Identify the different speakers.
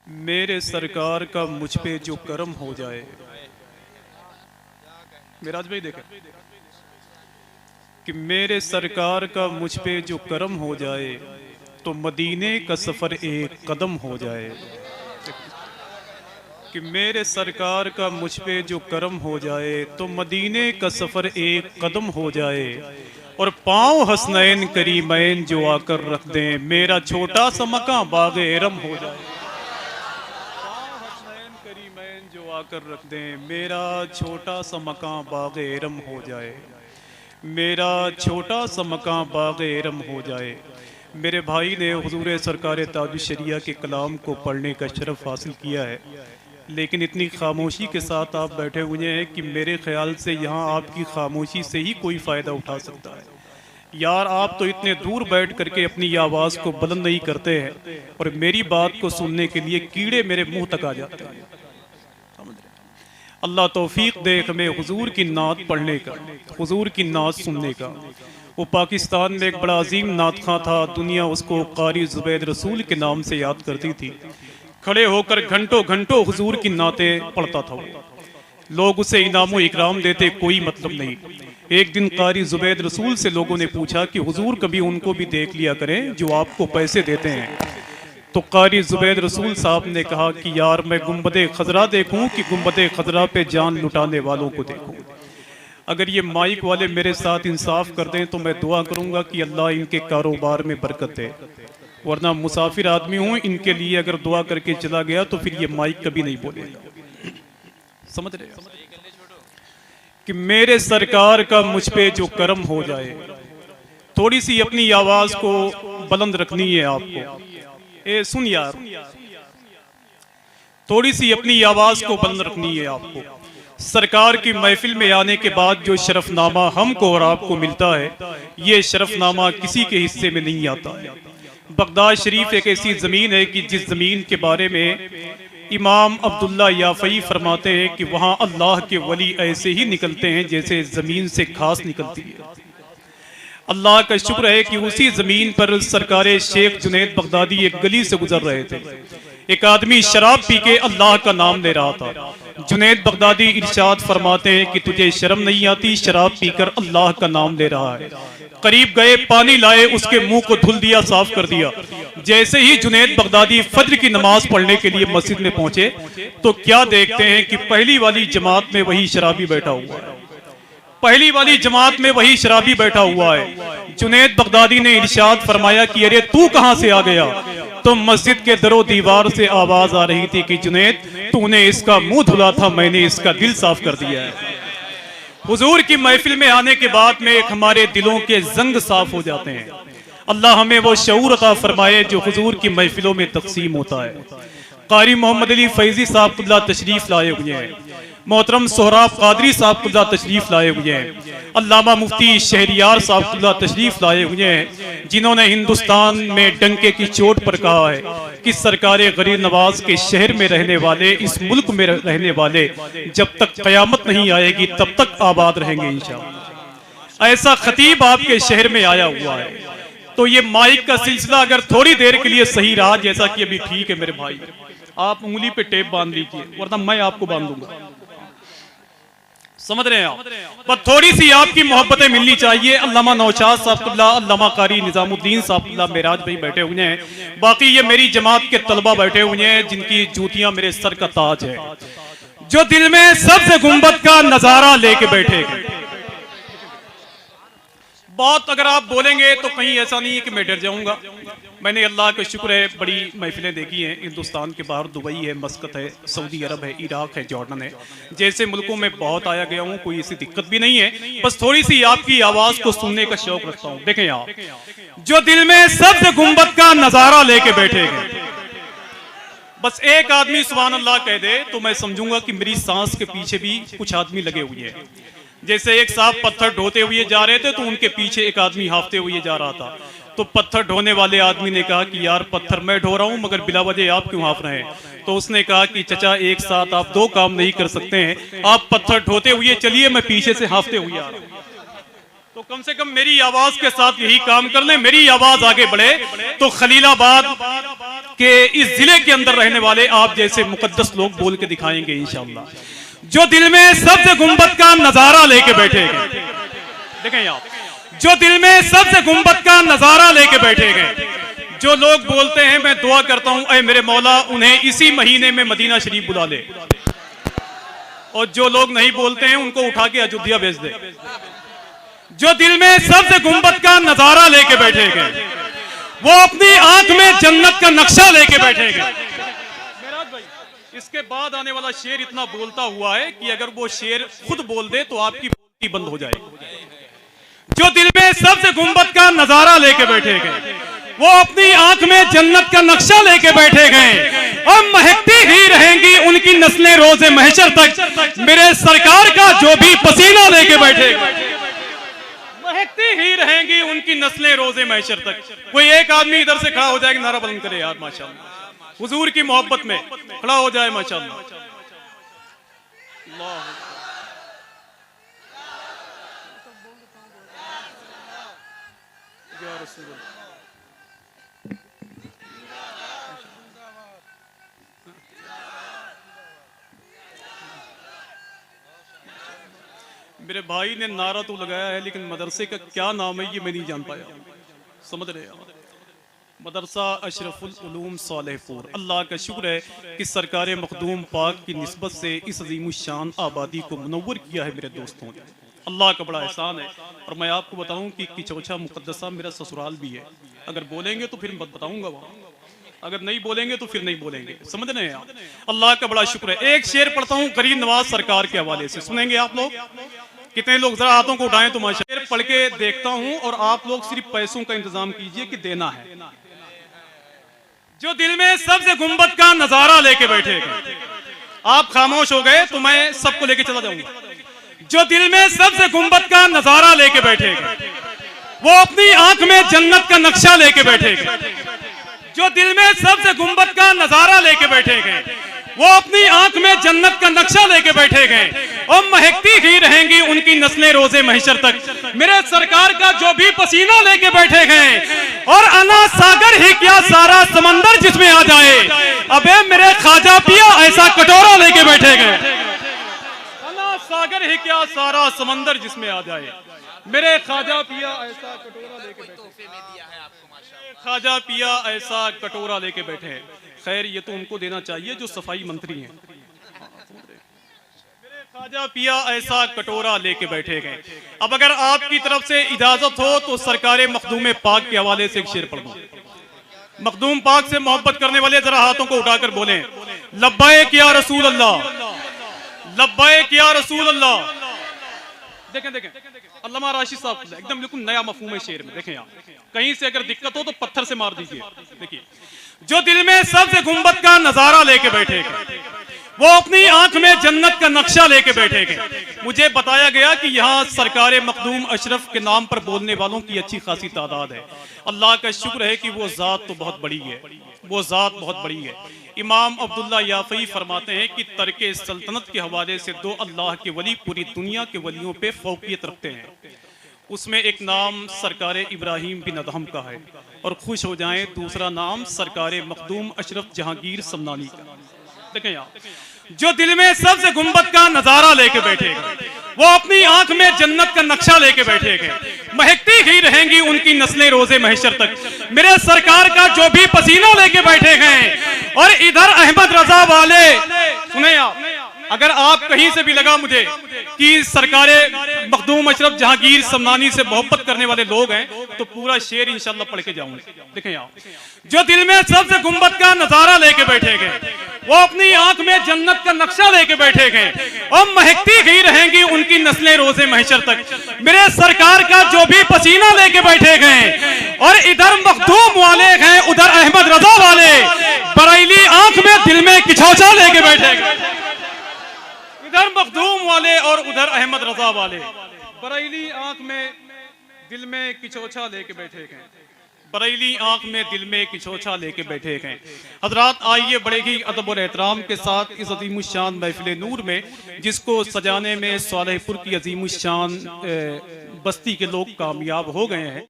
Speaker 1: मेरे सरकार का मुझ पे जो करम हो जाए। मेराज भाई देखें कि मेरे सरकार का मुझ पे जो करम हो जाए तो मदीने का सफ़र एक कदम हो जाए। कि मेरे सरकार का मुझ पे जो करम हो जाए तो मदीने का सफ़र एक कदम हो जाए। और पाँव हसनैन करीमैन जो आकर रख दें मेरा छोटा सा मकान बाग़े एरम हो जाए। पाँव हसनैन करीमैन जो आकर रख दें मेरा छोटा सा मकान बाग़े एरम हो जाए। मेरा छोटा सा मकान बाग़े एरम हो जाए। मेरे भाई ने हुजूर सरकार ताजुश शरिया के कलाम को पढ़ने का शरफ़ हासिल किया है, लेकिन इतनी खामोशी के साथ आप बैठे हुए हैं कि मेरे ख्याल से यहाँ आपकी खामोशी से ही कोई फ़ायदा उठा सकता है। यार आप तो इतने दूर बैठ करके अपनी आवाज़ को बुलंद नहीं करते हैं और मेरी बात को सुनने के लिए कीड़े मेरे मुंह तक आ जाते हैं। अल्लाह तौफीक दे हमें हुजूर की नात पढ़ने का, हुजूर की नात सुनने का। वो पाकिस्तान में एक बड़ा अजीम नात खां था, दुनिया उसको कारी जुबैद रसूल के नाम से याद करती थी। खड़े होकर घंटों घंटों हुजूर की नातें पढ़ता था। लोग उसे इनामो इकराम देते, कोई मतलब नहीं। एक दिन कारी जुबैद रसूल से लोगों ने पूछा कि हुजूर कभी उनको भी देख लिया करें जो आपको पैसे देते हैं। तो कारी जुबैद रसूल साहब ने कहा कि यार मैं गुंबदे खजरा देखूं कि गुंबदे खजरा पे जान लुटाने वालों को देखूं। अगर ये माइक वाले मेरे साथ इंसाफ कर दें तो मैं दुआ करूंगा कि अल्लाह इनके कारोबार में बरकत दे, वरना मुसाफिर आदमी हूं, इनके लिए अगर दुआ करके चला गया तो फिर ये माइक कभी नहीं बोलेगा। समझ रहे हो कि मेरे सरकार का मुझ पे जो करम हो जाए। थोड़ी सी अपनी आवाज को बुलंद रखनी है आपको। ए सुन यार, थोड़ी सी अपनी आवाज को बुलंद रखनी है आपको। सरकार की महफिल में आने के बाद जो शरफनामा हमको और आपको मिलता है, ये शरफनामा किसी के हिस्से में नहीं आता है। बगदाद शरीफ एक ऐसी ज़मीन है कि जिस ज़मीन के बारे में इमाम अब्दुल्ला याफ़ई फरमाते हैं कि वहाँ अल्लाह के वली ऐसे ही निकलते हैं जैसे ज़मीन से घास निकलती है। अल्लाह का शुक्र है कि उसी ज़मीन पर सरकार शेख जुनैद बगदादी एक गली से गुजर रहे थे। एक आदमी शराब पी के अल्लाह का नाम ले रहा था। जुनैद बगदादी इरशाद फरमाते हैं कि तुझे शर्म नहीं आती, शराब पीकर अल्लाह का नाम ले रहा है। करीब गए, पानी लाए, उसके मुंह को धुल दिया, साफ कर दिया। जैसे ही जुनैद बगदादी फज्र की नमाज पढ़ने के लिए मस्जिद में पहुंचे तो क्या देखते हैं कि पहली वाली जमात में वही शराबी बैठा हुआ है। पहली वाली जमात में वही शराबी बैठा हुआ है। जुनैद बगदादी ने इरशाद फरमाया कि अरे तू कहां से आ गया? तो मस्जिद के दरो दीवार से आवाज आ रही थी कि जुनैद तूने इसका मुंह धुला था, मैंने इसका दिल साफ कर दिया है। हुजूर की महफिल में आने के बाद में हमारे दिलों के जंग साफ हो जाते हैं। अल्लाह हमें वो शऊर अता फरमाए जो हुजूर की महफिलों में तकसीम होता है। कारी मोहम्मद अली फैजी साहब तशरीफ लाए हुए हैं। मोहतरम सोहराब कादरी साहब तशरीफ लाए हुए हैं। अल्लामा मुफ्ती शहरियार साहब तशरीफ लाए हुए हैं, जिन्होंने हिंदुस्तान में डंके की चोट पर कहा है कि सरकार गरीब नवाज के शहर में रहने वाले, इस मुल्क में रहने वाले जब तक कयामत नहीं आएगी तब तक आबाद रहेंगे इंशाअल्लाह। ऐसा खतीब आपके शहर में आया हुआ है। तो ये माइक का सिलसिला अगर थोड़ी देर के लिए सही रहा, जैसा कि अभी ठीक है मेरे भाई, आप उंगली पे टेप बांध लीजिए, वरना मैं आपको बांध दूंगा। समझ रहे हैं आप? पर थोड़ी सी आपकी मोहब्बतें मिलनी चाहिए। अल्लामा नौशाद साहब, अल्लामा कारी निजामुद्दीन साहब, मेराज भाई बैठे हुए हैं। बाकी ये मेरी जमात के तलबा बैठे हुए हैं जिनकी जूतियां मेरे सर का ताज है, जो दिल में सबसे गुंबद का नजारा लेके बैठे। बहुत अगर आप बोलेंगे तो कहीं ऐसा नहीं है कि मैं डर जाऊंगा। मैंने अल्लाह का शुक्र है बड़ी महफिलें देखी हैं हिंदुस्तान के बाहर। दुबई है, मस्कत है, सऊदी अरब है, इराक है, जॉर्डन है, जैसे मुल्कों में बहुत आया गया हूँ, कोई ऐसी दिक्कत भी नहीं है। बस थोड़ी सी आपकी आवाज को सुनने का शौक रखता हूँ। देखें आप, जो दिल में सबसे गुंबद का नजारा लेके बैठे गए, बस एक आदमी सुभान अल्लाह कह दे तो मैं समझूंगा कि मेरी सांस के पीछे भी कुछ आदमी लगे हुए हैं। जैसे एक साहब पत्थर ढोते हुए जा रहे थे तो उनके पीछे एक आदमी हाफते हुए जा रहा था। तो पत्थर ढोने वाले आदमी ने कहा कि यार पत्थर मैं ढो रहा हूं, मगर बिला वजह आप क्यों हाफ रहे हैं? तो उसने कहा कि चचा एक साथ आप दो काम नहीं कर सकते हैं, आप पत्थर ढोते हुए चलिए, मैं पीछे से हाफते हुए आ रहा हूं। तो कम से कम मेरी आवाज के साथ यही काम कर लें, मेरी आवाज आगे बढ़े तो खलीलाबाद के इस जिले के अंदर रहने वाले आप जैसे मुकद्दस लोग बोल के दिखाएंगे इंशाअल्लाह। जो दिल में सबसे गुंबद का नजारा लेके बैठे गए, देखें आप, जो दिल में सबसे गुंबद का नजारा लेके बैठे गए, जो लोग बोलते हैं मैं दुआ करता हूं ऐ मेरे मौला उन्हें इसी महीने में मदीना शरीफ बुला ले, और जो लोग नहीं बोलते हैं उनको उठा के अयोध्या भेज दे। जो दिल में सबसे गुंबद का नजारा लेके बैठे गए, वो अपनी आंख में जन्नत का नक्शा लेके बैठे गए। इसके बाद आने वाला शेर इतना बोलता हुआ है कि अगर वो शेर खुद बोल दे तो आपकी बोलती बंद हो जाएगी। जो दिल में सबसे गुंबद का नजारा लेके बैठे गए, वो अपनी आंख में जन्नत का नक्शा लेके बैठे गए और महकती ही रहेंगी उनकी नस्लें रोजे महशर तक। मेरे सरकार का जो भी पसीना लेके बैठे गए, महकती ही रहेंगी उनकी नस्लें रोजे महशर तक। कोई एक आदमी इधर से खड़ा हो जाएगा, नारा बुलंद करे यार माशाअल्लाह, हुजूर की मोहब्बत में खड़ा हो जाए माशाअल्लाह। मेरे भाई ने नारा तो लगाया है लेकिन मदरसे का क्या नाम है ये मैं नहीं जान पाया, समझ रहे हैं? मदरसा अशरफुल उलूम सालेहपुर। अल्लाह का शुक्र है कि सरकार मखदूम पाक की निस्बत से इस अज़ीमुश्शान आबादी को मुनव्वर किया है मेरे दोस्तों ने। अल्लाह का बड़ा एहसान है। और मैं आपको बताऊं कि किचौछा मुक़द्दसा मेरा ससुराल भी है। अगर बोलेंगे तो फिर बताऊंगा वहाँ, अगर नहीं बोलेंगे तो फिर नहीं बोलेंगे, समझ रहे हैं आप? अल्लाह का बड़ा शुक्र है। एक शेर पढ़ता हूँ गरीब नवाज सरकार के हवाले से, सुनेंगे आप लोग? कितने लोग जरा हाथों को उठाएं तो माशा। शेर पढ़ के देखता हूँ और आप लोग सिर्फ पैसों का इंतजाम कीजिए कि देना है। जो दिल में सबसे गुंबद का नजारा लेके बैठे, आप खामोश हो गए तो मैं सबको लेके चला जाऊंगा। जो दिल में सबसे गुंबद का नजारा लेके बैठे, वो अपनी आंख में जन्नत का नक्शा लेके बैठे। जो दिल में सबसे गुंबद का नजारा लेके बैठे गए, वो अपनी आंख में जन्नत का नक्शा लेके बैठे गए और महकती ही रहेंगी उनकी नस्लें रोजे महशर तक। मेरे सरकार का जो भी पसीना लेके बैठे गए, और अना सागर ही क्या सारा समंदर जिसमें आ जाए, अबे मेरे ख्वाजा पिया ऐसा कटोरा लेके बैठे गए। अना सागर ही क्या सारा समंदर जिसमें आ जाए, मेरे ख्वाजा पिया ऐसा कटोरा लेके बैठे। ख्वाजा पिया ऐसा कटोरा लेके बैठे। खैर ये तो उनको देना चाहिए जो सफाई मंत्री हैं। मेरे ख्वाजा पिया ऐसा कटोरा लेके बैठे गए। अब अगर आपकी तरफ से इजाजत हो तो सरकार मखदूम पाक के हवाले से एक शेर पढ़ दूं। मखदूम पाक से मोहब्बत करने वाले जरा हाथों को उठाकर बोलें, लब्बैक या रसूल अल्लाह, लब्बैक या रसूल अल्लाह। देखें देखें अल्लामा राशिद साहब एकदम बिल्कुल नया मफहूम है शेर में। देखें आप, कहीं से अगर दिक्कत हो तो पत्थर से मार दीजिए। देखिए, जो दिल में सबसे गुंबद का नजारा लेके बैठे, वो अपनी आंख में जन्नत का नक्शा लेके बैठे गए। मुझे बताया गया कि यहाँ सरकार मखदूम अशरफ के नाम पर बोलने वालों की अच्छी खासी तादाद है। अल्लाह का शुक्र है कि वो ज़ात तो बहुत बड़ी है, वो ज़ात बहुत बड़ी है। इमाम अब्दुल्ला याफ़ई फरमाते हैं कि तर्के सल्तनत के हवाले से दो अल्लाह के वली पूरी दुनिया के वलियों पे फौकियत रखते हैं। उसमें एक नाम सरकार इब्राहिम बिन अदहम का है, और खुश हो जाएं दूसरा नाम सरकार मखदूम अशरफ जहांगीर समनानी का। देखें आप, जो दिल में सबसे गुंबद का नजारा लेके बैठे, वो अपनी आंख में जन्नत का नक्शा लेके बैठे गए, महकती ही रहेंगी उनकी नस्लें रोजे महशर तक। मेरे सरकार का जो भी पसीना लेके बैठे हैं, और इधर अहमद रजा वाले, सुने आप, अगर आप कहीं से भी लगा मुझे कि सरकार मखदूम अशरफ जहांगीर समनानी से मोहब्बत करने वाले लोग हैं, तो पूरा शेर इंशाल्लाह पढ़ के जाऊंगा। देखें आप, जो दिल में सबसे गुंबद का नजारा लेके बैठे गए, वो अपनी आंख में जन्नत का नक्शा लेके बैठे गए, और महकती ही रहेंगी उनकी नस्लें रोजे महशर तक। मेरे सरकार का जो भी पसीना लेके बैठे गए, और इधर मखदूम वाले हैं उधर अहमद रजा वाले, बरेली आंख में दिल में किचौचा लेके बैठे गए। इधर मखदूम वाले और उधर अहमद रजा वाले, बरेली आंख में दिल में किचौचा लेके बैठे गए। बरेली आंख में दिल में एक छोछा लेके बैठे हैं। हजरात, आइए बड़े ही अदब और एहतराम के साथ इस अजीमुशान महफिल नूर में, जिसको सजाने में सालेहपुर की अजीमुशान बस्ती के लोग कामयाब हो गए हैं।